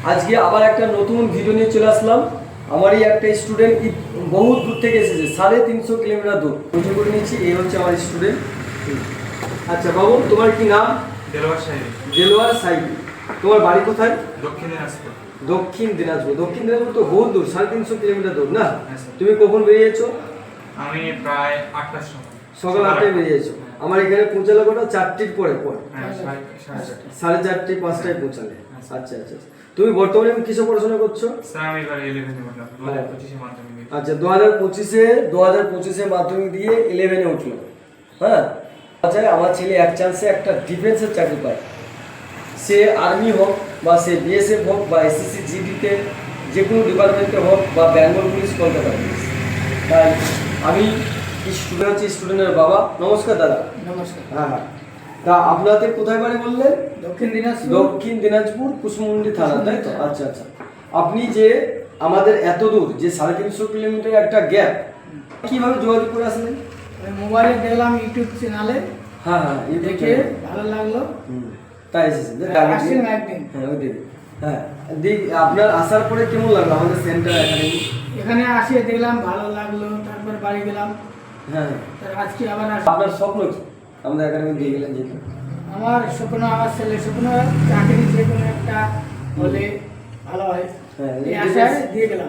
আজকে আবার একটা নতুন ভিডিও নিয়ে চলে আসলাম। আমারই একটা স্টুডেন্ট বহু দূর থেকে এসেছে, 350 কিলোমিটার দূর কোচিং করে নিয়েছি। এই হচ্ছে আমার স্টুডেন্ট। আচ্ছা বাবু, তোমার কি নাম? দেলোয়ার সাহেব। দেলোয়ার সাইদ। তোমার বাড়ি কোথায়? দক্ষিণ দিনাজপুর। দক্ষিণ দিনাজপুর। দক্ষিণ দিনাজপুর তো বহু দূর, 350 কিলোমিটার দূর না? হ্যাঁ স্যার। তুমি কখন বেরিয়েছো? আমি প্রায় 8টার সময়। সকাল 8টায় বেরিয়েছো। আমার এখানে পৌঁছালে কটা? 4টির পরে হ্যাঁ, সাড়ে 4:30 5টায় পৌঁছালে। আচ্ছা। আচ্ছা আচ্ছা। তুমি বর্তমানে কিসে পড়াশোনা করছো? স্যার আমি এবার 11 উঠলাম 2025 মাধ্যমিক দিয়ে। আচ্ছা, 2025-এ মাধ্যমিক দিয়ে 11-এ উঠলো। হ্যাঁ, আচ্ছা, আমার ছেলে এক চান্সে একটা ডিফেন্সের চাকরি পায়। সে আর্মি হোক বা সে বিএসএফ হোক বা এসএসসি জিডিতে যে কোনো ডিপার্টমেন্টে হোক বা বেঙ্গল পুলিশ, কলকাতা পুলিশ। তাই আমি স্টুডেন্ট হচ্ছি, স্টুডেন্টের বাবা। নমস্কার দাদা। নমস্কার। হ্যাঁ হ্যাঁ। তা আপনাদের কোথায় বাড়ি বললেন? দক্ষিণ দিনাজপুর। দক্ষিণ দিনাজপুর, কুশমুন্ডি থানা, তাই তো? আচ্ছা আচ্ছা। আপনি যে আমাদের এত দূর যে 350 কিলোমিটার একটা গ্যাপ, কিভাবে যোগাযোগ করে আসলেন? আমি মোবাইলে দেখলাম ইউটিউব চ্যানেলে, হ্যাঁ হ্যাঁ, এই দেখে ভালো লাগলো, তাই এসেছেন। আসছিলাম একদিন। হ্যাঁ, ওই দিকে। হ্যাঁ, আপনার আসার পরে কেমন লাগলো আমাদের সেন্টার একাডেমি? এখানে আসে দেখলাম ভালো লাগলো, তারপর বাড়ি গেলাম। হ্যাঁ হ্যাঁ। তার আজকে আবার আপনার স্বপ্ন কি আমাদের একাডেমি দিয়ে গেলেন যেহেতু? আমার স্বপ্ন, আমার ছেলে স্বপ্ন চাকরি যে কোনো একটা হলে ভালো হয়, হ্যাঁ, এই আশায় দিয়ে গেলাম।